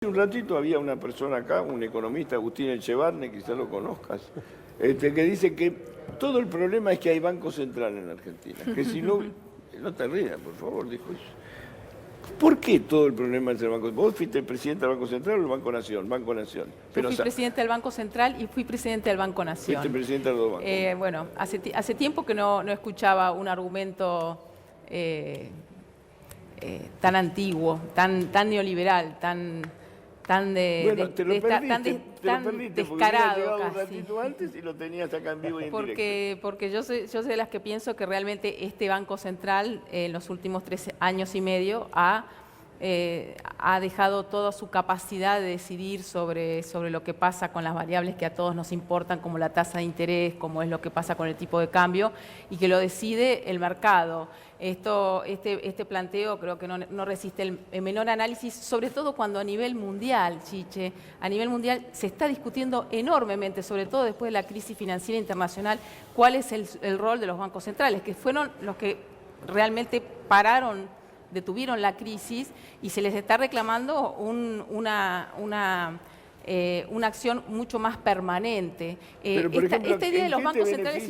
Un ratito había una persona acá, un economista, Agustín Echevarne, quizás lo conozcas, que dice que todo el problema es que hay Banco Central en Argentina, que si no, no te rías, por favor, dijo eso. ¿Por qué todo el problema es el Banco Central? ¿Vos fuiste el presidente del Banco Central o el Banco Nación? Banco Nación. Yo fui presidente del Banco Central y fui presidente del Banco Nación. Fuiste presidente de los dos bancos. Bueno, hace tiempo que no escuchaba un argumento tan antiguo, tan neoliberal, tan descarado un casi. ratito antes y lo tenías acá en vivo y en directo. Porque yo soy de las que pienso que realmente este Banco Central en los últimos 3 años y medio ha dejado toda su capacidad de decidir sobre lo que pasa con las variables que a todos nos importan, como la tasa de interés, como es lo que pasa con el tipo de cambio, y que lo decide el mercado. Este planteo creo que no resiste el menor análisis, sobre todo cuando a nivel mundial, Chiche, a nivel mundial se está discutiendo enormemente, sobre todo después de la crisis financiera internacional, cuál es el rol de los bancos centrales, que fueron los que realmente detuvieron la crisis, y se les está reclamando una acción mucho más permanente. Pero, por ejemplo, esta idea de los bancos centrales...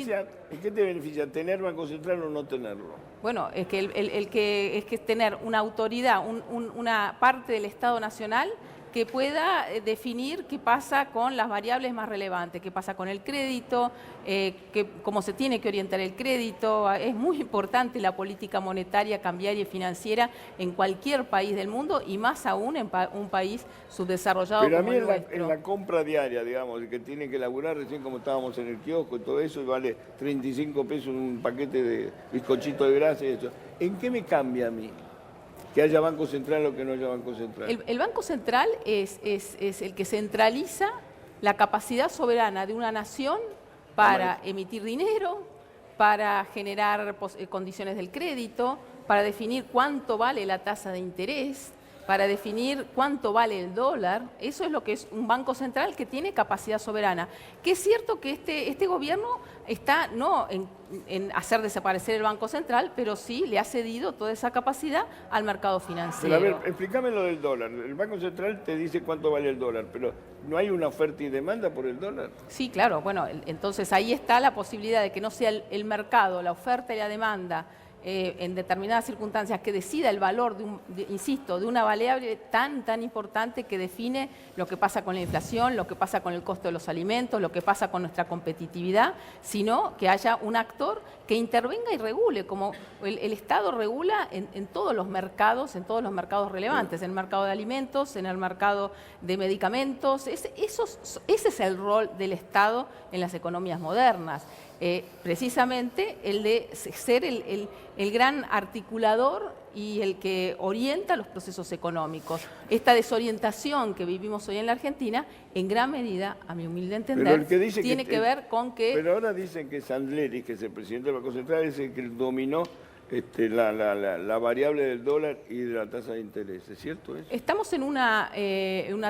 ¿En qué te beneficia tener Banco Central o no tenerlo? Bueno, es que tener una autoridad, una parte del Estado Nacional que pueda definir qué pasa con las variables más relevantes, qué pasa con el crédito, cómo se tiene que orientar el crédito. Es muy importante la política monetaria, cambiaria y financiera en cualquier país del mundo, y más aún en un país subdesarrollado como el nuestro. Pero a mí en la compra diaria, digamos, que tiene que laburar, recién como estábamos en el kiosco y todo eso, y vale 35 pesos un paquete de bizcochito de grasa y eso. ¿En qué me cambia a mí que haya Banco Central o que no haya Banco Central? El Banco Central es el que centraliza la capacidad soberana de una nación para emitir dinero, para generar condiciones del crédito, para definir cuánto vale la tasa de interés, para definir cuánto vale el dólar. Eso es lo que es un Banco Central que tiene capacidad soberana. Que es cierto que este gobierno está no en hacer desaparecer el Banco Central, pero sí le ha cedido toda esa capacidad al mercado financiero. Pero a ver, explícame lo del dólar. El Banco Central te dice cuánto vale el dólar, pero ¿no hay una oferta y demanda por el dólar? Sí, claro. Bueno, entonces ahí está la posibilidad de que no sea el mercado, la oferta y la demanda, en determinadas circunstancias, que decida el valor de una variable tan importante que define lo que pasa con la inflación, lo que pasa con el costo de los alimentos, lo que pasa con nuestra competitividad, sino que haya un actor que intervenga y regule, como el Estado regula en todos los mercados relevantes, en el mercado de alimentos, en el mercado de medicamentos. Ese es el rol del Estado en las economías modernas. Precisamente el de ser el gran articulador y el que orienta los procesos económicos. Esta desorientación que vivimos hoy en la Argentina, en gran medida, a mi humilde entender, tiene que ver con que... Pero ahora dicen que Sandleri, que es el presidente del Banco Central, es el que dominó la variable del dólar y de la tasa de interés. ¿Es cierto eso? Estamos en una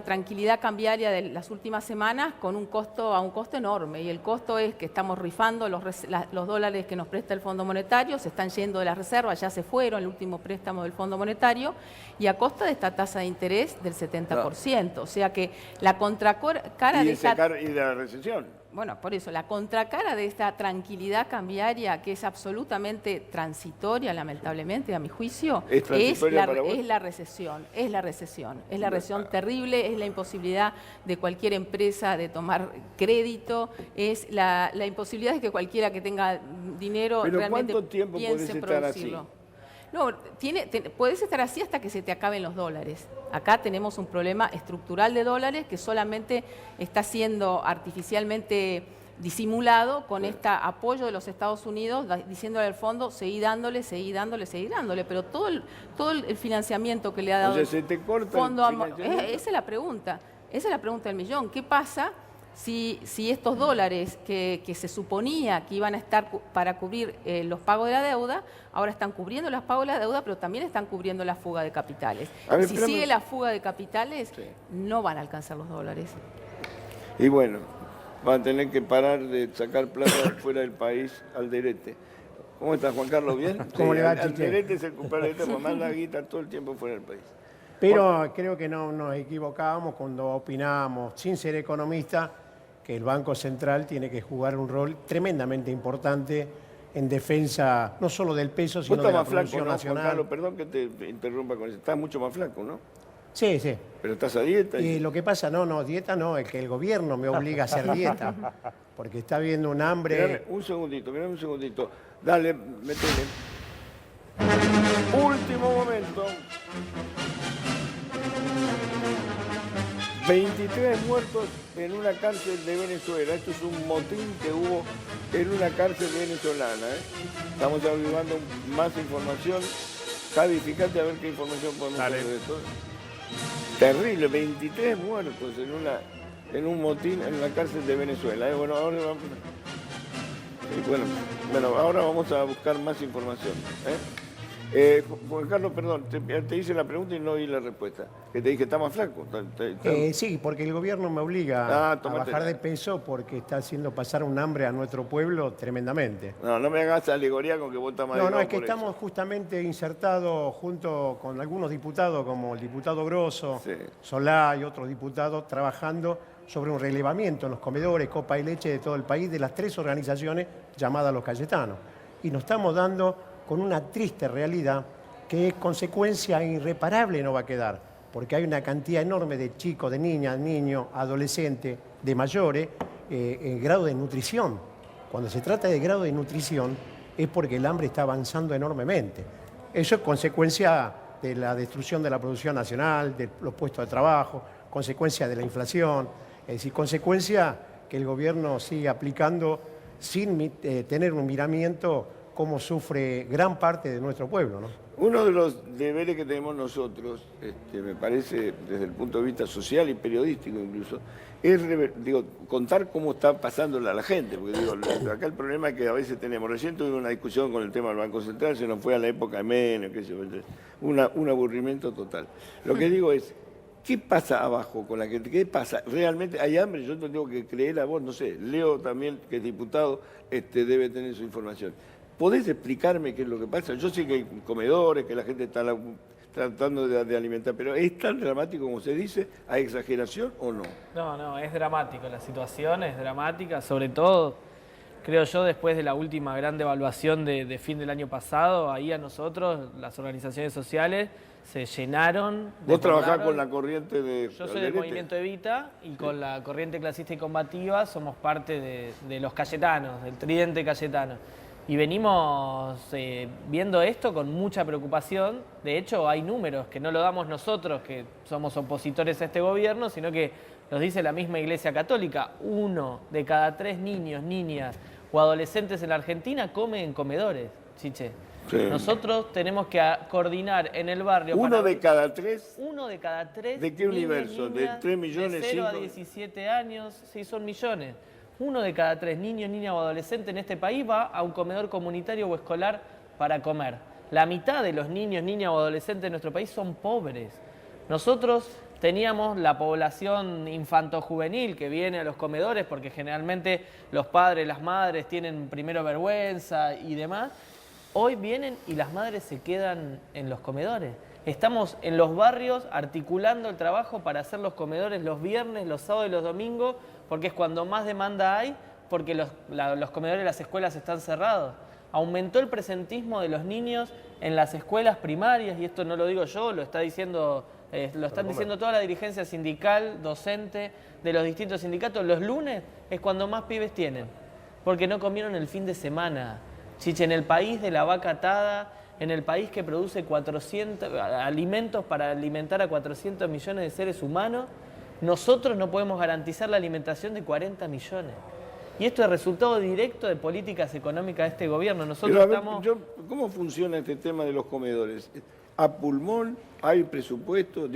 tranquilidad cambiaria de las últimas semanas con un costo enorme, y el costo es que estamos rifando los dólares que nos presta el Fondo Monetario, se están yendo de las reservas, ya se fueron el último préstamo del Fondo Monetario, y a costa de esta tasa de interés del 70%. O sea que la contracara de esta... Y de la recesión. Bueno, por eso, la contracara de esta tranquilidad cambiaria, que es absolutamente transitoria, lamentablemente, a mi juicio, es la recesión. Es la recesión terrible, es la imposibilidad de cualquier empresa de tomar crédito, es la imposibilidad de que cualquiera que tenga dinero realmente piense en producirlo. No, puedes estar así hasta que se te acaben los dólares. Acá tenemos un problema estructural de dólares que solamente está siendo artificialmente disimulado con este apoyo de los Estados Unidos, diciéndole al fondo, seguí dándole, pero todo el financiamiento que le ha dado el fondo... Esa es la pregunta del millón. ¿Qué pasa si estos dólares que se suponía que iban a estar para cubrir los pagos de la deuda, ahora están cubriendo los pagos de la deuda, pero también están cubriendo la fuga de capitales? Si sigue la fuga de capitales, no van a alcanzar los dólares. Y bueno, van a tener que parar de sacar plata fuera del país al derete. ¿Cómo estás, Juan Carlos? ¿Bien? ¿Cómo le va, Chiche? Alderete es el culpable de esto, mamá la guita todo el tiempo fuera del país. Pero creo que no nos equivocábamos cuando opinamos, sin ser economista, que el Banco Central tiene que jugar un rol tremendamente importante en defensa no solo del peso, sino de la producción nacional. Juan Carlos, perdón que te interrumpa con eso. Estás mucho más flaco, ¿no? Sí, sí. Pero estás a dieta. Y lo que pasa, dieta no, es que el gobierno me obliga a hacer dieta, porque está habiendo un hambre. Mirame un segundito. Dale, métele. Último momento. 23 muertos en una cárcel de Venezuela. Esto es un motín que hubo en una cárcel venezolana. Estamos averiguando más información. Javi, fíjate a ver qué información podemos tener de esto. Terrible, 23 muertos en un motín en la cárcel de Venezuela. Bueno, ahora vamos a buscar más información. Juan Carlos, perdón, te hice la pregunta y no oí la respuesta. Que te dije, ¿está más flaco? Sí, porque el gobierno me obliga a bajar de peso porque está haciendo pasar un hambre a nuestro pueblo tremendamente. No me hagas alegoría con que vos estás más delgado. No, es que estamos justamente insertados junto con algunos diputados, como el diputado Grosso, sí, Solá y otros diputados, trabajando sobre un relevamiento en los comedores, copa y leche de todo el país, de las 3 organizaciones llamadas Los Cayetanos. Y nos estamos dando con una triste realidad que es consecuencia irreparable no va a quedar, porque hay una cantidad enorme de chicos, de niñas, niños, adolescentes, de mayores, en grado de nutrición. Cuando se trata de grado de nutrición es porque el hambre está avanzando enormemente. Eso es consecuencia de la destrucción de la producción nacional, de los puestos de trabajo, consecuencia de la inflación, es decir, consecuencia que el gobierno sigue aplicando sin tener un miramiento cómo sufre gran parte de nuestro pueblo, ¿no? Uno de los deberes que tenemos nosotros, me parece, desde el punto de vista social y periodístico incluso, es contar cómo está pasándola a la gente. Porque acá el problema es que a veces recién tuvimos una discusión con el tema del Banco Central, se nos fue a la época de Menem, un aburrimiento total. Lo que digo es, ¿qué pasa abajo con la gente? ¿Qué pasa? ¿Realmente hay hambre? Yo tengo que creer a vos, no sé, Leo también, que es diputado, debe tener su información. ¿Podés explicarme qué es lo que pasa? Yo sé que hay comedores, que la gente está tratando de alimentar, pero ¿es tan dramático como se dice? ¿Hay exageración o no? No, es dramático. La situación es dramática, sobre todo, creo yo, después de la última gran devaluación de fin del año pasado, ahí a nosotros, las organizaciones sociales, se llenaron. ¿Vos trabajás con la corriente de Yo soy del movimiento Evita y con la corriente clasista y combativa somos parte de los Cayetanos, del tridente cayetano. Y venimos viendo esto con mucha preocupación. De hecho, hay números que no lo damos nosotros, que somos opositores a este gobierno, sino que los dice la misma Iglesia Católica. 1 de cada 3 niños, niñas o adolescentes en la Argentina come en comedores, Chiche. Sí. Nosotros tenemos que coordinar en el barrio... ¿1 de cada 3? 1 de cada 3. ¿De qué universo? ¿De 3 millones? De 0 a 17 años, sí, son millones. 1 de cada 3 niños, niñas o adolescentes en este país va a un comedor comunitario o escolar para comer. La mitad de los niños, niñas o adolescentes de nuestro país son pobres. Nosotros teníamos la población infanto-juvenil que viene a los comedores porque generalmente los padres, las madres tienen primero vergüenza y demás. Hoy vienen y las madres se quedan en los comedores. Estamos en los barrios articulando el trabajo para hacer los comedores los viernes, los sábados y los domingos, porque es cuando más demanda hay, porque los comedores de las escuelas están cerrados. Aumentó el presentismo de los niños en las escuelas primarias, y esto no lo digo yo, lo están diciendo toda la dirigencia sindical, docente, de los distintos sindicatos. Los lunes es cuando más pibes tienen, porque no comieron el fin de semana. Chiche, en el país de la vaca atada, en el país que produce 400 alimentos para alimentar a 400 millones de seres humanos, nosotros no podemos garantizar la alimentación de 40 millones. Y esto es resultado directo de políticas económicas de este gobierno. Nosotros ¿cómo funciona este tema de los comedores? ¿A pulmón? ¿Hay presupuesto?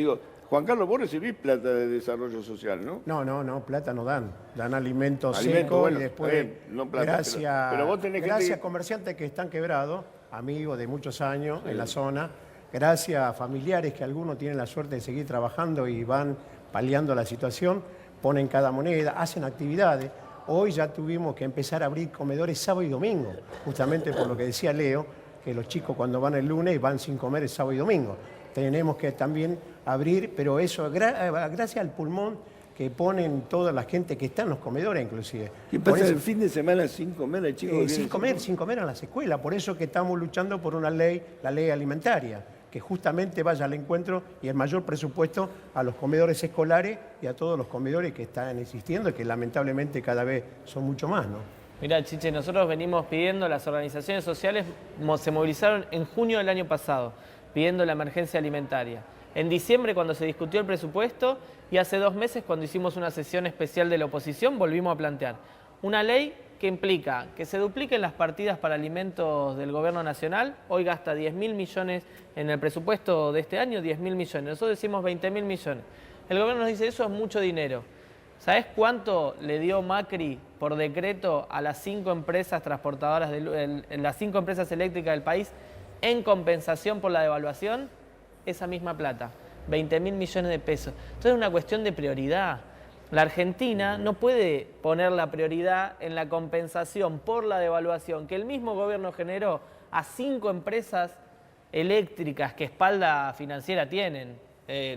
Juan Carlos, vos recibís plata de desarrollo social, ¿no? No, plata no dan. Dan alimentos secos, bueno, y después, no plata, gracias, vos tenés gracias a comerciantes que están quebrados, amigos de muchos años en la zona, gracias a familiares que algunos tienen la suerte de seguir trabajando y van paliando la situación, ponen cada moneda, hacen actividades. Hoy ya tuvimos que empezar a abrir comedores sábado y domingo, justamente por lo que decía Leo, que los chicos cuando van el lunes van sin comer el sábado y domingo. tenemos que también abrir, pero eso gracias al pulmón que ponen toda la gente que está en los comedores inclusive. ¿Qué pasa el fin de semana sin comer? Hay chicos que sin comer en las escuelas. Por eso que estamos luchando por una ley, la ley alimentaria, que justamente vaya al encuentro y el mayor presupuesto a los comedores escolares y a todos los comedores que están existiendo y que lamentablemente cada vez son mucho más, ¿no? Mirá, Chiche, nosotros venimos pidiendo, las organizaciones sociales se movilizaron en junio del año pasado, pidiendo la emergencia alimentaria. En diciembre, cuando se discutió el presupuesto, y hace 2 meses, cuando hicimos una sesión especial de la oposición, volvimos a plantear una ley que implica que se dupliquen las partidas para alimentos del Gobierno Nacional. Hoy gasta 10.000 millones en el presupuesto de este año, 10.000 millones. Nosotros decimos 20.000 millones. El Gobierno nos dice, eso es mucho dinero. ¿Sabés cuánto le dio Macri por decreto a las 5 empresas transportadoras, las 5 empresas eléctricas del país, en compensación por la devaluación? Esa misma plata, 20.000 millones de pesos. Entonces es una cuestión de prioridad. La Argentina no puede poner la prioridad en la compensación por la devaluación que el mismo gobierno generó a 5 empresas eléctricas que espalda financiera tienen.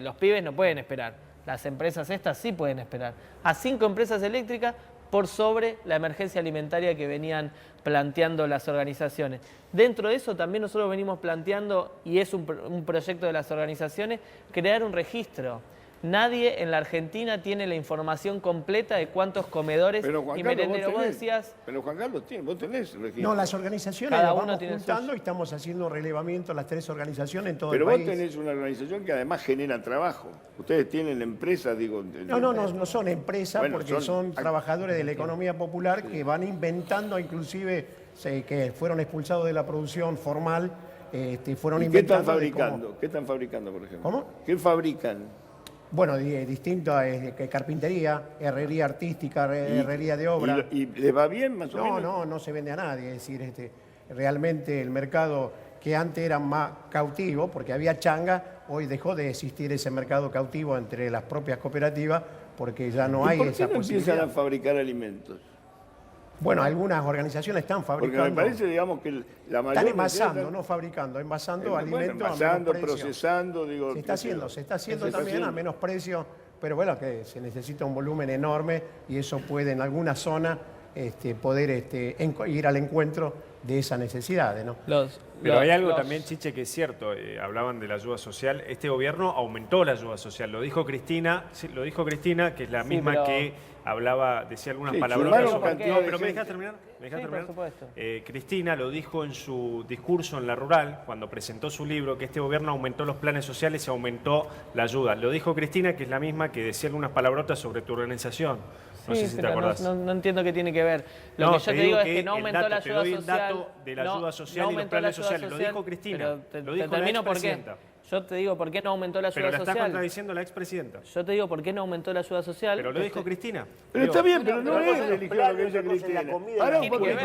Los pibes no pueden esperar. Las empresas estas sí pueden esperar. A 5 empresas eléctricas por sobre la emergencia alimentaria que venían planteando las organizaciones. Dentro de eso también nosotros venimos planteando, y es un proyecto de las organizaciones, crear un registro. Nadie en la Argentina tiene la información completa de cuántos comedores y merenderos. Vos decías... Pero Juan Carlos, vos tenés el registro. No, las organizaciones las vamos juntando y estamos haciendo relevamiento las 3 organizaciones en todo el país. Pero vos tenés una organización que además genera trabajo. Ustedes tienen empresas, digo... No son empresas, bueno, porque son trabajadores de la economía popular que van inventando, inclusive que fueron expulsados de la producción formal, fueron inventando... ¿Qué están fabricando? ¿Qué están fabricando, por ejemplo? ¿Cómo? ¿Qué fabrican? Bueno, distinto a carpintería, herrería artística, herrería de obra. ¿Y les va bien más o menos? No se vende a nadie. Es decir, realmente el mercado que antes era más cautivo, porque había changa, hoy dejó de existir ese mercado cautivo entre las propias cooperativas, porque ya no hay esa posibilidad. ¿Por qué no empiezan a fabricar alimentos? Bueno, algunas organizaciones están fabricando. Porque me parece, digamos, que la mayor... Están envasando, no fabricando, envasando alimentos envasando, a menor precio. procesando, digo... Se está haciendo también a menos precio, pero bueno, que se necesita un volumen enorme y eso puede en alguna zona poder ir al encuentro de esas necesidades, ¿no? Pero hay algo también, Chiche, que es cierto. Hablaban de la ayuda social. Este gobierno aumentó la ayuda social. Lo dijo Cristina, que es la misma que hablaba, decía algunas palabras. Pero ¿me dejas terminar? Por supuesto. Cristina lo dijo en su discurso en La Rural, cuando presentó su libro, que este gobierno aumentó los planes sociales y aumentó la ayuda. Lo dijo Cristina, que es la misma que decía algunas palabrotas sobre tu organización. No sé si te acordás. No entiendo qué tiene que ver. Lo que yo te digo es que no aumentó la ayuda social. Te doy el dato de la ayuda social y los planes sociales. Lo dijo Cristina. Lo dijo la expresidenta. Yo te digo por qué no aumentó la ayuda social. Pero la está contradiciendo la expresidenta. Yo te digo por qué no aumentó la ayuda social. Pero lo dijo Cristina. Pero está bien, pero no es religión lo que dice Cristina. Ahora un poquito,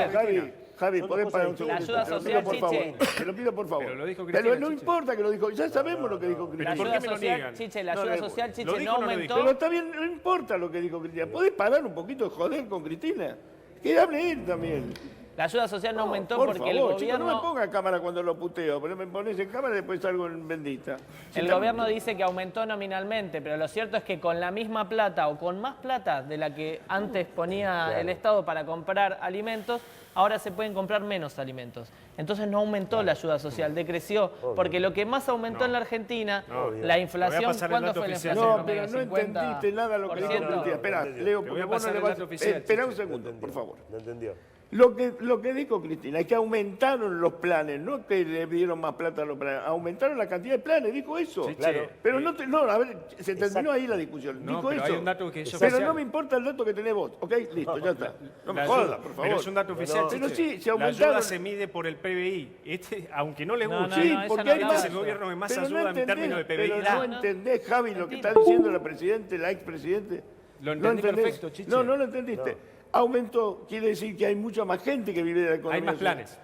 Javi, podés parar un segundo. La ayuda social, Chiche. Te lo pido por favor. Pero lo dijo Cristina. Pero no importa que lo dijo, ya sabemos lo que dijo Cristina. La ayuda social, Chiche, la ayuda social, Chiche, no aumentó. Pero está bien, no importa lo que dijo Cristina. ¿Podés parar un poquito de joder con Cristina? Que hable él también. La ayuda social no aumentó por porque favor, el gobierno... Chico, no me ponga cámara cuando lo puteo, pero me pones en cámara y después salgo en bendita. El gobierno dice que aumentó nominalmente, pero lo cierto es que con la misma plata o con más plata de la que antes ponía el Estado para comprar alimentos, ahora se pueden comprar menos alimentos. Entonces no aumentó la ayuda social, decreció, porque lo que más aumentó en la Argentina, la inflación, ¿cuánto fue la inflación? No, pero no entendiste nada lo que dijo Cristina. Espera, Leo, porque vos no le vas... Espera un segundo, por favor. No entendió. Lo que dijo Cristina es que aumentaron los planes, no que le dieron más plata a los planes, aumentaron la cantidad de planes, dijo eso. Sí, claro. Pero a ver, se terminó ahí la discusión. No, dijo pero eso. hay un dato que es pero oficial. no me importa el dato que tenés vos, ¿ok? Listo, ya está. No me jodas, por favor. Pero es un dato oficial, Pero sí, se la aumentaron... ayuda se mide por el PBI. Aunque no le guste. Sí, porque hay más... Es el gobierno que más pero ayuda en términos de PBI. Pero no entendés, Javi, lo que está diciendo la expresidente. Lo entendí perfecto, Chiche. No lo entendiste. Aumento quiere decir que hay mucha más gente que vive de la economía. Hay más planes.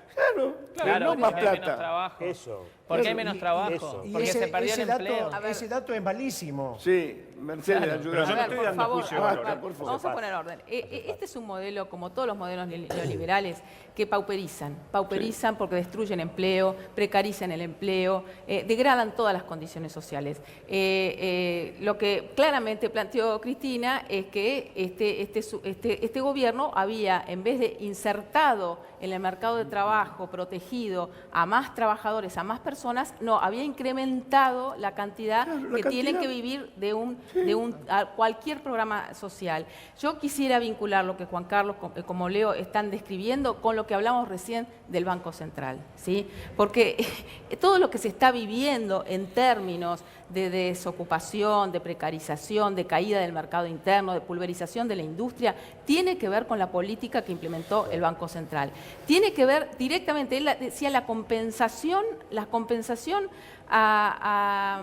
Claro, no más plata. Trabajo. Eso. Porque hay menos trabajo, Y porque se perdió el empleo. ese dato es malísimo. Sí, Mercedes, Claro, ayuda. pero yo no estoy Por dando favor, juicio de basta, valor. por favor. vamos a poner orden. Este es un modelo, como todos los modelos neoliberales, que pauperizan porque destruyen empleo, precarizan el empleo, degradan todas las condiciones sociales. Lo que claramente planteó Cristina es que este gobierno había, en vez de insertado en el mercado de trabajo, protegido a más trabajadores, a más personas, no, había incrementado la cantidad que tienen que vivir de cualquier programa social. Yo quisiera vincular lo que Juan Carlos, como Leo, están describiendo con lo que hablamos recién del Banco Central, ¿sí? Porque todo lo que se está viviendo en términos de desocupación, de precarización, de caída del mercado interno, de pulverización de la industria, tiene que ver con la política que implementó el Banco Central. Tiene que ver directamente, él decía, la compensación a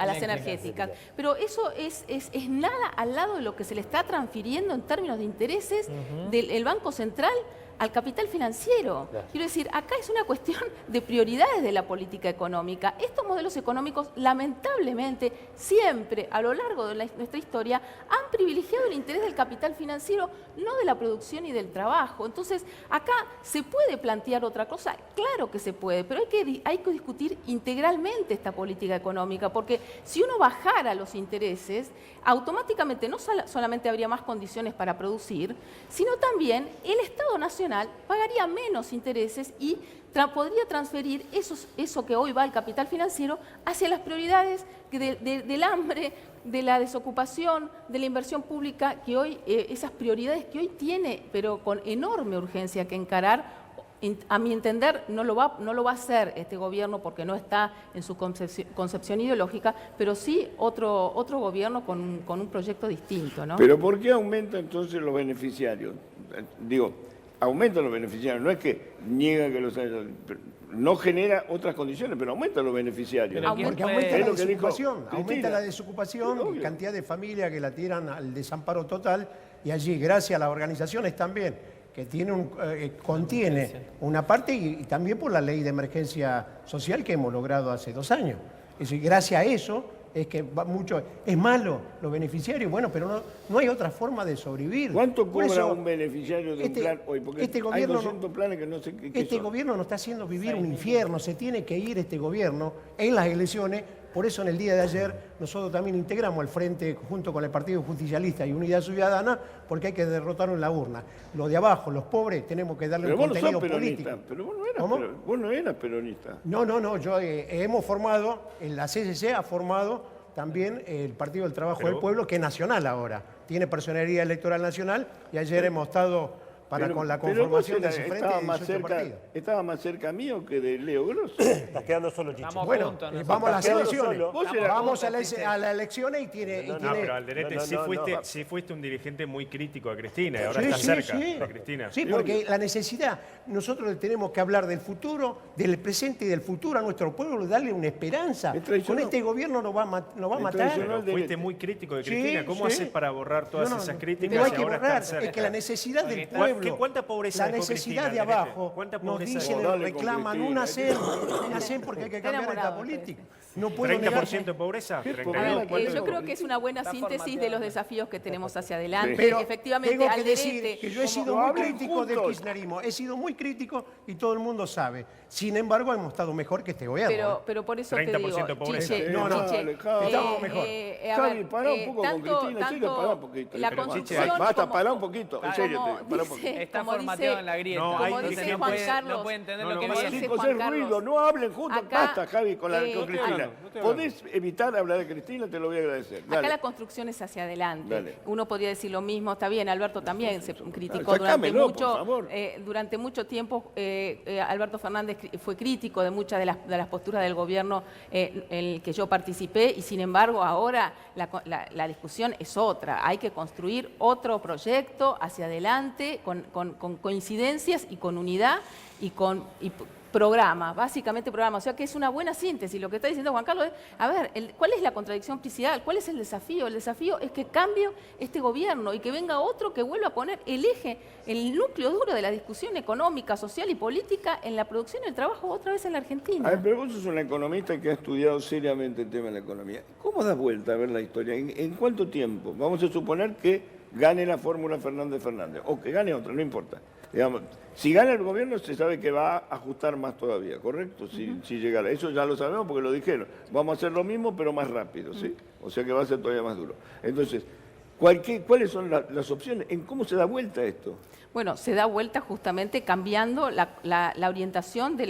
las energéticas. Pero eso es nada al lado de lo que se le está transfiriendo en términos de intereses del Banco Central al capital financiero. Quiero decir, acá es una cuestión de prioridades de la política económica. Estos modelos económicos, lamentablemente, siempre a lo largo de nuestra historia han privilegiado el interés del capital financiero, no de la producción y del trabajo. Entonces, acá se puede plantear otra cosa, claro que se puede, pero hay que discutir integralmente esta política económica, porque si uno bajara los intereses, automáticamente no solamente habría más condiciones para producir, sino también el Estado Nacional pagaría menos intereses y podría transferir eso que hoy va al capital financiero hacia las prioridades del hambre, de la desocupación, de la inversión pública, que hoy, esas prioridades que hoy tiene, pero con enorme urgencia que encarar. A mi entender, no lo va a hacer este gobierno porque no está en su concepción ideológica, pero sí otro gobierno con un proyecto distinto, ¿no? Pero ¿por qué aumenta entonces los beneficiarios? Digo, aumenta los beneficiarios, no es que niega que no genera otras condiciones, pero aumenta los beneficiarios. Pero Porque aumenta la desocupación, cantidad de familias que la tiran al desamparo total, y allí, gracias a las organizaciones también, que contiene una parte, y también por la ley de emergencia social que hemos logrado hace 2 años. Es decir, gracias a eso es que es malo los beneficiarios, bueno, pero no hay otra forma de sobrevivir. ¿Cuánto Por cobra eso, un beneficiario de un plan hoy? Porque hay 200 planes que no sé qué Este son. gobierno nos está haciendo vivir un infierno, se tiene que ir este gobierno en las elecciones. Por eso en el día de ayer nosotros también integramos el frente junto con el Partido Justicialista y Unidad Ciudadana, porque hay que derrotarlo en la urna. Los de abajo, los pobres, tenemos que darle Pero un vos no contenido sos político. peronista, pero vos no eras, ¿Cómo? vos no eras peronista. No, yo hemos formado, la CCC ha formado también el Partido del Trabajo del Pueblo, que es nacional ahora. Tiene personería electoral nacional, y ayer hemos estado con la conformación de ese frente de 18 partidos. ¿Estaba más cerca mío que de Leo Grosso? Estás quedando solo, Chichi. Estamos Bueno, juntos, ¿no? vamos a las Estás elecciones. solo. Vamos a las elecciones y tiene... No, No, pero Alderete, sí fuiste un dirigente muy crítico a Cristina y ahora estás cerca de Cristina. Sí, porque la necesidad, nosotros tenemos que hablar del futuro, del presente y del futuro a nuestro pueblo, darle una esperanza. Con este gobierno nos va a matar. Pero fuiste muy crítico de Cristina. ¿Cómo haces para borrar todas esas críticas Pero hay y que ahora borrar, estar cerca? es que la necesidad del pueblo, ¿Cuánta pobreza la dejó necesidad Cristina, de abajo, ¿Cuánta nos pobreza dicen, dejó? reclaman un ASEM porque hay que cambiar esta enamorado, política. No puedo negar. ¿30% de pobreza? A 32. ver, yo creo que es una buena síntesis de los desafíos que tenemos hacia adelante. Pero Efectivamente, tengo que Alderete, decir que yo he como- sido muy hablen crítico del juntos. kirchnerismo, he sido muy crítico y todo el mundo sabe. Sin embargo, hemos estado mejor que este gobierno. Pero por eso te 30% digo, de pobreza. Chiche, No, Chiche, Javi, estamos mejor. Javi, pará un poco con Cristina, Chile, pará un poquito. La Pero, construcción, basta, como- pará un poquito, en serio, como pará un poquito. dice- Está como formateado dice- en la grieta. No, hay como dirigentes- dice Juan Carlos, no puede entender No, lo que no, dice. dice Chicos, Juan es Carlos. ruido, no hablen juntos. Acá, Basta, Javi, con Cristina. estoy ¿Podés evitar hablar de Cristina? Te lo voy a agradecer. Acá Dale. la construcción es hacia adelante. Dale. Uno podría decir lo mismo, está bien, Alberto también se criticó Sacámelo, por favor. durante mucho tiempo. Alberto Fernández fue crítico de muchas de las posturas del gobierno en el que yo participé, y sin embargo ahora la discusión es otra. Hay que construir otro proyecto hacia adelante con coincidencias y con unidad y programa, básicamente programa. O sea que es una buena síntesis. Lo que está diciendo Juan Carlos es, a ver, ¿cuál es la contradicción principal? ¿Cuál es el desafío? El desafío es que cambie este gobierno y que venga otro que vuelva a poner el eje, el núcleo duro de la discusión económica, social y política en la producción y el trabajo otra vez en la Argentina. A ver, pero vos sos una economista que ha estudiado seriamente el tema de la economía. ¿Cómo das vuelta a ver la historia? ¿En cuánto tiempo? Vamos a suponer que gane la fórmula Fernández-Fernández, o que gane otra, no importa. Digamos, si gana el gobierno se sabe que va a ajustar más todavía, ¿correcto? Si llegara. Eso ya lo sabemos porque lo dijeron. Vamos a hacer lo mismo pero más rápido, ¿sí? O sea que va a ser todavía más duro. Entonces, ¿cuáles son las opciones? ¿En cómo se da vuelta esto? Bueno, se da vuelta justamente cambiando la orientación de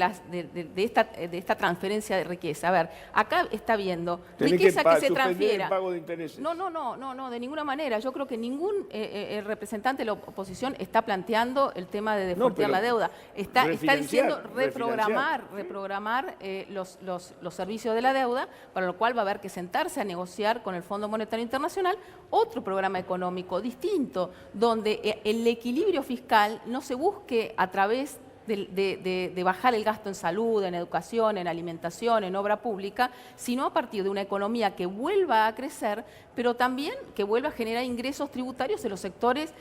esta transferencia de riqueza. A ver, acá está viendo riqueza que se transfiera. El pago de intereses. No, de ninguna manera. Yo creo que ningún representante de la oposición está planteando el tema de desfortear la deuda. Está diciendo reprogramar los servicios de la deuda, para lo cual va a haber que sentarse a negociar con el Fondo Monetario Internacional otro programa económico distinto, donde el equilibrio fiscal no se busque a través de bajar el gasto en salud, en educación, en alimentación, en obra pública, sino a partir de una economía que vuelva a crecer, pero también que vuelva a generar ingresos tributarios en los sectores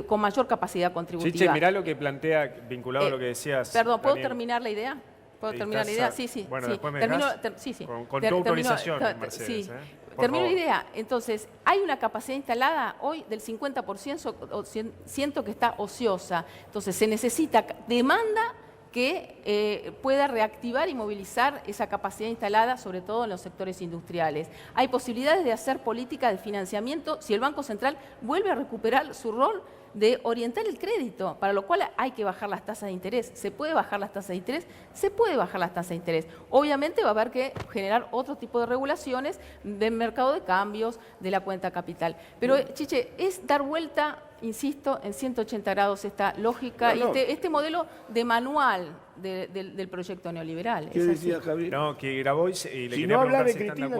con mayor capacidad contributiva. Chiche, mirá lo que plantea, vinculado a lo que decías. Perdón, ¿puedo Daniel? terminar la idea? ¿Puedo terminar la idea? Sí. Bueno, sí. después me Termino, dejás sí. con tu autorización, Mercedes. Sí. Por Termino la favor. idea. Entonces, hay una capacidad instalada hoy del 50%, siento que está ociosa. Entonces, se necesita demanda que pueda reactivar y movilizar esa capacidad instalada, sobre todo en los sectores industriales. Hay posibilidades de hacer política de financiamiento si el Banco Central vuelve a recuperar su rol de orientar el crédito, para lo cual hay que bajar las tasas de interés. ¿Se puede bajar las tasas de interés? Se puede bajar las tasas de interés. Obviamente va a haber que generar otro tipo de regulaciones del mercado de cambios, de la cuenta capital. Pero, Chiche, es dar vuelta, insisto, en 180 grados esta lógica y este modelo de manual del proyecto neoliberal. ¿Qué decía Javier? No, que Grabois y le Si quería no habla preguntar de si están de Cristina,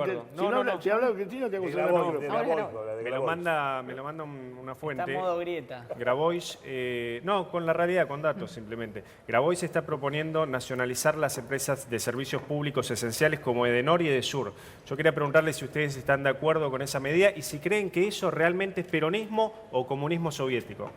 acuerdo. si habla de Cristina, te hago De saber Grabois, el de micrófono. Grabois, Me lo manda una fuente. Está en modo grieta. Grabois, no, con la realidad, con datos simplemente. Grabois está proponiendo nacionalizar las empresas de servicios públicos esenciales como Edenor y Edesur. Yo quería preguntarle si ustedes están de acuerdo con esa medida y si creen que eso realmente es peronismo o comunismo soviético.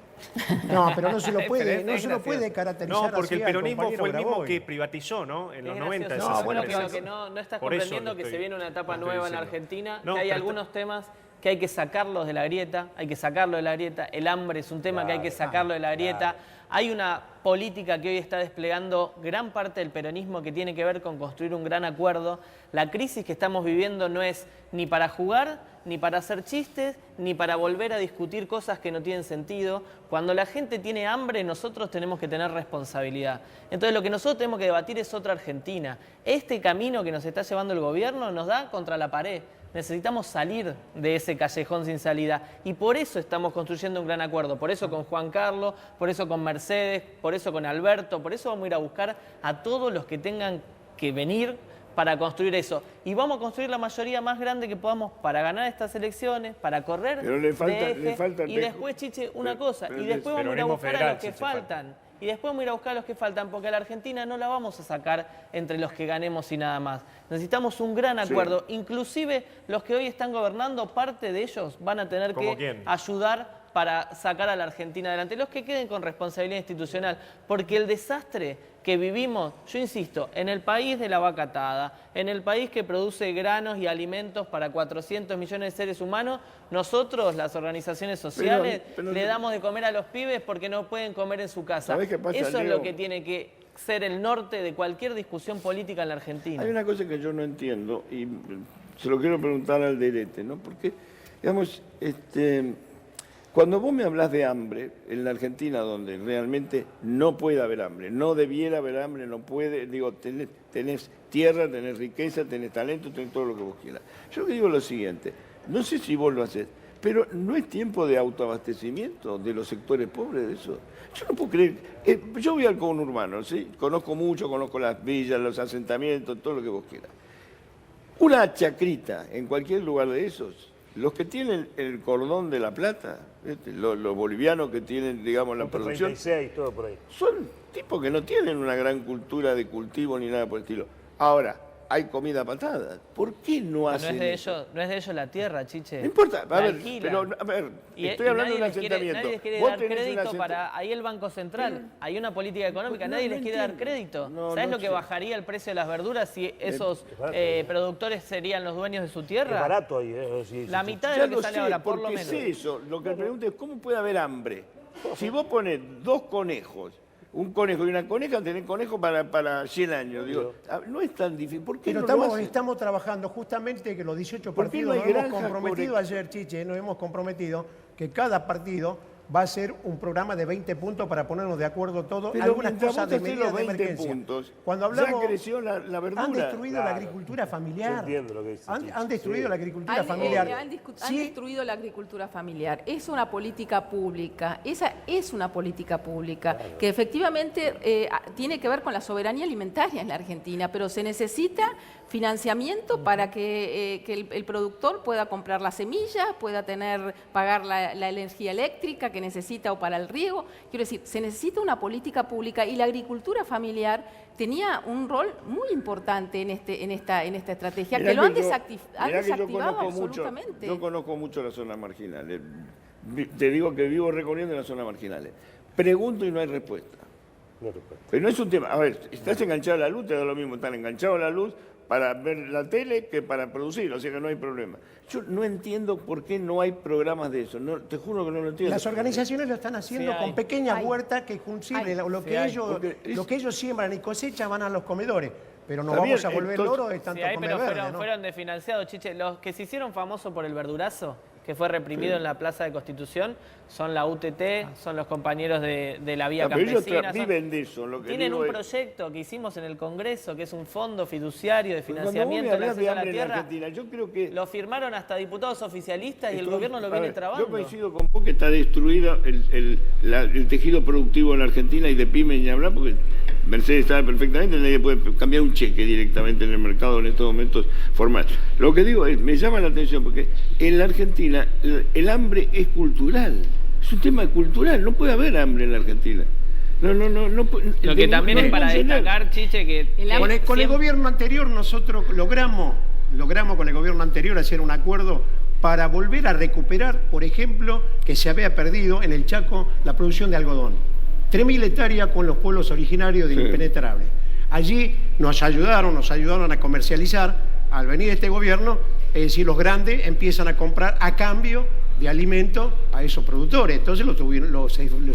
No, pero no se lo Pero puede caracterizar No, porque así el al peronismo compañero fue el mismo Grabois. que privatizó, ¿no? En los Es 90. gracioso. esas bueno, empresas. Creo que no estás Por eso comprendiendo lo que se estoy- viene una etapa lo estoy nueva en diciendo. Argentina, No, que hay pero algunos temas que hay que sacarlos de la grieta, hay que sacarlo de la grieta, el hambre es un tema que hay que sacarlo de la grieta, hay una política que hoy está desplegando gran parte del peronismo que tiene que ver con construir un gran acuerdo. La crisis que estamos viviendo no es ni para jugar, ni para hacer chistes, ni para volver a discutir cosas que no tienen sentido. Cuando la gente tiene hambre, nosotros tenemos que tener responsabilidad. Entonces lo que nosotros tenemos que debatir es otra Argentina. Este camino que nos está llevando el gobierno nos da contra la pared. Necesitamos salir de ese callejón sin salida y por eso estamos construyendo un gran acuerdo. Por eso con Juan Carlos, por eso con Mercedes, por eso con Alberto, por eso vamos a ir a buscar a todos los que tengan que venir para construir eso. Y vamos a construir la mayoría más grande que podamos para ganar estas elecciones, para correr Pero le falta- de eje. le falta Y después, Chiche, una cosa, pero y después vamos a ir a peronismo buscar a federal, los que Chiche, falta. faltan. Y después vamos a ir a buscar a los que faltan, porque a la Argentina no la vamos a sacar entre los que ganemos y nada más. Necesitamos un gran acuerdo. Inclusive los que hoy están gobernando, parte de ellos van a tener ¿Como que quién? ayudar para sacar a la Argentina adelante. Los que queden con responsabilidad institucional, porque el desastre que vivimos, yo insisto, en el país de la vaca atada, en el país que produce granos y alimentos para 400 millones de seres humanos, nosotros, las organizaciones sociales, Pero- le damos de comer a los pibes porque no pueden comer en su casa. ¿Sabés qué pasa, Eso es Leo? lo que tiene que ser el norte de cualquier discusión política en la Argentina. Hay una cosa que yo no entiendo y se lo quiero preguntar al Derete, ¿no? Porque, digamos, cuando vos me hablas de hambre en la Argentina, donde realmente no puede haber hambre, no debiera haber hambre, no puede, digo, tenés tierra, tenés riqueza, tenés talento, tenés todo lo que vos quieras. Yo lo que digo es lo siguiente, no sé si vos lo haces, pero ¿no es tiempo de autoabastecimiento de los sectores pobres de eso? Yo no puedo creer. Yo voy al conurbano, ¿sí? Conozco mucho, conozco las villas, los asentamientos, todo lo que vos quieras. Una chacrita en cualquier lugar de esos los que tienen el cordón de la plata, ¿viste? Los bolivianos que tienen, digamos, la producción, 36, todo por ahí. son tipos que no tienen una gran cultura de cultivo ni nada por el estilo. Ahora, hay comida patada. ¿Por qué no hacen eso? No es de ellos la tierra, Chiche. No importa, La a ver, alquilan. pero a ver, Y estoy hablando de un nadie les quiere- asentamiento. Nadie les quiere Vos dar tenés un crédito asentamiento. para... Ahí el Banco Central, hay una política económica, No, nadie no les quiere dar entiendo. crédito. No, ¿Sabes no lo que sé. bajaría el precio de las verduras si esos productores serían los dueños de su Es tierra? barato ahí. La mitad de Ya lo que lo sale sé, ahora, por lo porque menos. sé eso. Lo que me pregunto es, ¿cómo puede haber hambre? Si vos pones 2 conejos, un conejo y una coneja, tenés conejo para 100 años. Digo, no es tan difícil. ¿Por qué Pero no lo hacen? estamos trabajando justamente que los 18 ¿Por qué no partidos hay nos hemos granjas comprometido ayer, Chiche, nos hemos comprometido que cada partido va a ser un programa de 20 puntos para ponernos de acuerdo todos, Pero algunas mientras cosas vos de hacés medidas los de 20 emergencia. puntos, Cuando hablamos, ya creció la verdura. han destruido la Claro. agricultura Yo familiar. entiendo lo que dice Chiche. Han destruido Sí. la agricultura Han familiar. han destruido la agricultura familiar. Es una política pública, esa es una política pública que efectivamente tiene que ver con la soberanía alimentaria en la Argentina, pero se necesita financiamiento para que el productor pueda comprar las semillas, pueda pagar la energía eléctrica que necesita o para el riego. Quiero decir, se necesita una política pública y la agricultura familiar tenía un rol muy importante en esta estrategia, Mirá que lo han yo- han mirá que yo desactivado conozco absolutamente. yo conozco mucho las zonas marginales. Te digo que vivo recorriendo las zonas marginales. Pregunto y no hay respuesta. No te puedo. Pero no es un tema. A ver, estás enganchado a la luz, te da lo mismo estar enganchado a la luz para ver la tele que para producir, o sea que no hay problema. Yo no entiendo por qué no hay programas de eso. No, te juro que no lo entiendo. Las organizaciones lo están haciendo Sí, hay. con pequeñas Hay. huertas que consiguen lo Sí, que hay. ellos, Porque es- lo que ellos siembran y cosechan van a los comedores. Pero no Está vamos bien, a volver entonces- loros de tanto Sí, hay, comer pero verde, fueron, ¿no? fueron desfinanciados, Chiche. Los que se hicieron famosos por el verdurazo, que fue reprimido en la Plaza de Constitución, son la UTT, son los compañeros de la Vía Pero ellos Campesina. viven de eso. Lo que Tienen digo un es- proyecto que hicimos en el Congreso, que es un fondo fiduciario de Cuando vos me financiamiento del hablas de acceso a la hambre en tierra. Argentina, yo creo que... Lo firmaron hasta diputados oficialistas y el Esto- gobierno lo a viene ver, trabando. Yo coincido con vos que está destruido el tejido productivo en la Argentina y de pymes ni hablar, porque Mercedes sabe perfectamente, nadie puede cambiar un cheque directamente en el mercado en estos momentos formal. Lo que digo es, me llama la atención porque en la Argentina el hambre es cultural, es un tema cultural, no puede haber hambre en la Argentina. No. Lo que también es para destacar, Chiche, que Con el siempre- gobierno anterior nosotros logramos con el gobierno anterior hacer un acuerdo para volver a recuperar, por ejemplo, que se había perdido en el Chaco la producción de algodón. 3.000 hectáreas con los pueblos originarios del Sí. Impenetrable. Allí nos ayudaron a comercializar. Al venir este gobierno, es decir, los grandes empiezan a comprar a cambio de alimento a esos productores. Entonces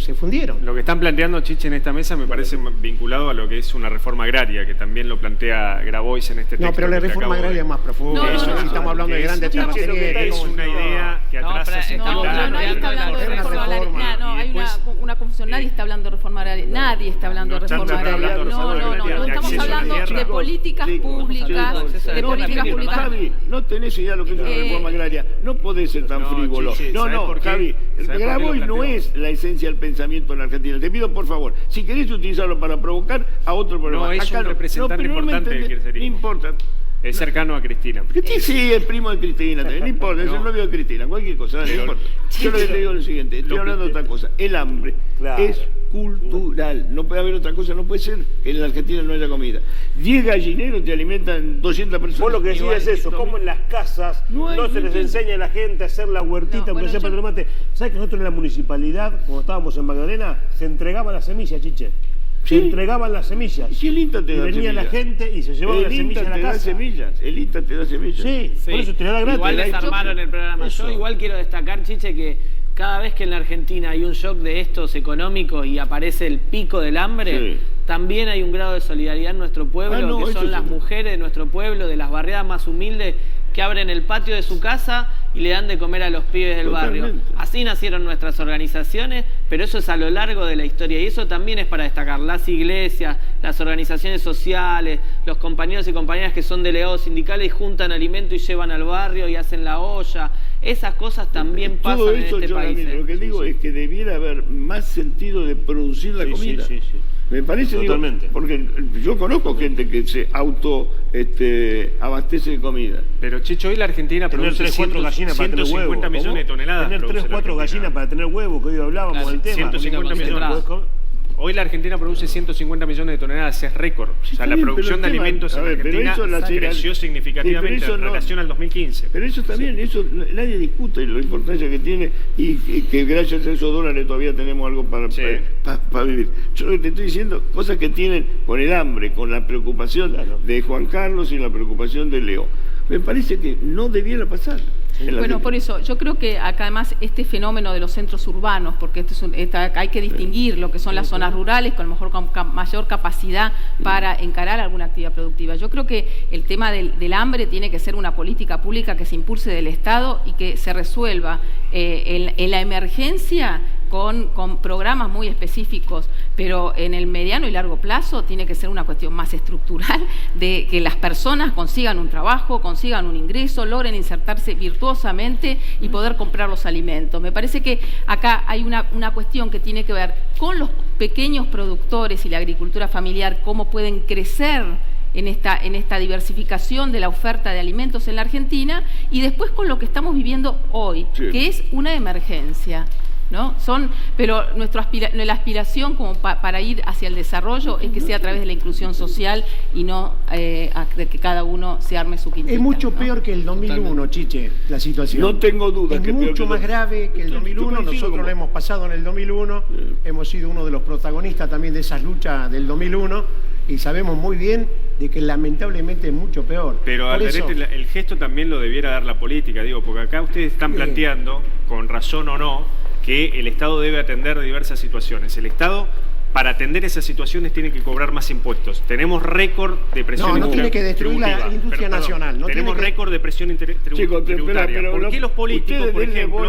se fundieron. Lo que están planteando, Chiche, en esta mesa me parece vinculado a lo que es una reforma agraria, que también lo plantea Grabois en este texto. No, pero la que te reforma acabo de- agraria es más profunda. No, no, no, Estamos hablando de que es- grandes Chiche, lo que terratenientes. es una idea que No, atrasa pero 50 estamos años. Nadie está hablando de Una reforma agraria. reforma. No, hay Y después, una confusión. Nadie está hablando de reforma agraria. Nadie está hablando de no reforma están agraria. hablando de reforma No, agraria, de estamos acceso a la hablando tierra. de políticas públicas, de políticas públicas. Javi, no tenés idea de lo que es una reforma agraria. No podés ser tan No, frívolo. Chiche, No, ¿sabés no, por qué? Javi. ¿Sabés por qué lo Grabois no planteó? es la esencia del pensamiento en la Argentina. Te pido, por favor, si querés utilizarlo para provocar a otro problema. No, es Acá un representante pero no me importante del entendés. kirchnerismo. No importa. Es cercano a Cristina. Sí, es primo de Cristina, también, no importa, es el novio de Cristina, cualquier cosa, no importa. Yo lo que te digo es lo siguiente, estoy hablando de otra cosa. El hambre Claro. es cultural, no puede haber otra cosa, no puede ser que en la Argentina no haya comida. 10 gallineros te alimentan 200 personas. Vos lo que decís Igual, es eso, lo como mismo. en las casas No no, hay- se les no- enseña a la gente a hacer la huertita, No, aunque bueno, sea para yo- el tomate. ¿Sabes que nosotros en la municipalidad, cuando estábamos en Magdalena, se entregaban las semillas, Chiche? Se Sí. entregaban las semillas. Y si el INTA te Y da venía la semillas. gente y se llevaba las El INTA semillas a te la da casa. semillas, el INTA te da semillas. Sí, por eso te la da gratis. Igual Te da el desarmaron choque. el programa. Eso. Yo igual quiero destacar, Chiche, que cada vez que en la Argentina hay un shock de estos económicos y aparece el pico del hambre, Sí. también hay un grado de solidaridad en nuestro pueblo, Ah, no, que eso son las sí. mujeres de nuestro pueblo, de las barriadas más humildes, que abren el patio de su casa y le dan de comer a los pibes del barrio. Totalmente. Así nacieron nuestras organizaciones, pero eso es a lo largo de la historia y eso también es para destacar. Las iglesias, las organizaciones sociales, los compañeros y compañeras que son delegados sindicales y juntan alimento y llevan al barrio y hacen la olla. Esas cosas también pasan Todo en eso este yo país. Lo que digo es que debiera haber más sentido de producir la comida. Sí. Me parece, Totalmente. Porque yo conozco gente que se abastece de comida. Pero Checho, hoy la Argentina Tener produce 3, 4 gallinas para tener huevo. 150 millones de toneladas. Tener 3, 4 gallinas para tener huevo, que hoy hablábamos Claro, del tema. 150 millones. Hoy la Argentina produce 150 millones de toneladas, es récord. O sea, la bien, producción de pero el tema- alimentos en a ver, pero Argentina eso la- creció significativamente pero eso en no- relación al 2015. Pero eso también, eso nadie discute la importancia que tiene y que gracias a esos dólares todavía tenemos algo para vivir. Yo lo que te estoy diciendo, cosas que tienen con el hambre, con la preocupación de Juan Carlos y la preocupación de Leo. Me parece que no debiera pasar. Bueno, por eso, yo creo que acá además este fenómeno de los centros urbanos, porque hay que distinguir lo que son las zonas rurales, con a lo mejor con mayor capacidad para encarar alguna actividad productiva. Yo creo que el tema del hambre tiene que ser una política pública que se impulse del Estado y que se resuelva en la emergencia con programas muy específicos, pero en el mediano y largo plazo tiene que ser una cuestión más estructural de que las personas consigan un trabajo, consigan un ingreso, logren insertarse virtuosamente y poder comprar los alimentos. Me parece que acá hay una cuestión que tiene que ver con los pequeños productores y la agricultura familiar, cómo pueden crecer en esta diversificación de la oferta de alimentos en la Argentina, y después con lo que estamos viviendo hoy, que es una emergencia, ¿no? Pero la aspiración como para ir hacia el desarrollo es que sea a través de la inclusión social y no de que cada uno se arme su quintita. Es mucho ¿no? peor que el 2001, Chiche, la situación. No tengo dudas es que mucho peor más grave que el 2001. Nosotros lo hemos pasado en el 2001, hemos sido uno de los protagonistas también de esas luchas del 2001 y sabemos muy bien de que lamentablemente es mucho peor. Pero Alderete, el gesto también lo debiera dar la política, digo, porque acá ustedes están planteando, con razón o no, que el Estado debe atender diversas situaciones. El Estado, para atender esas situaciones, tiene que cobrar más impuestos. Tenemos récord de presión no tiene que destruir la industria nacional. Tenemos récord de presión tributaria. Chicos, ¿Por qué los políticos, por ejemplo,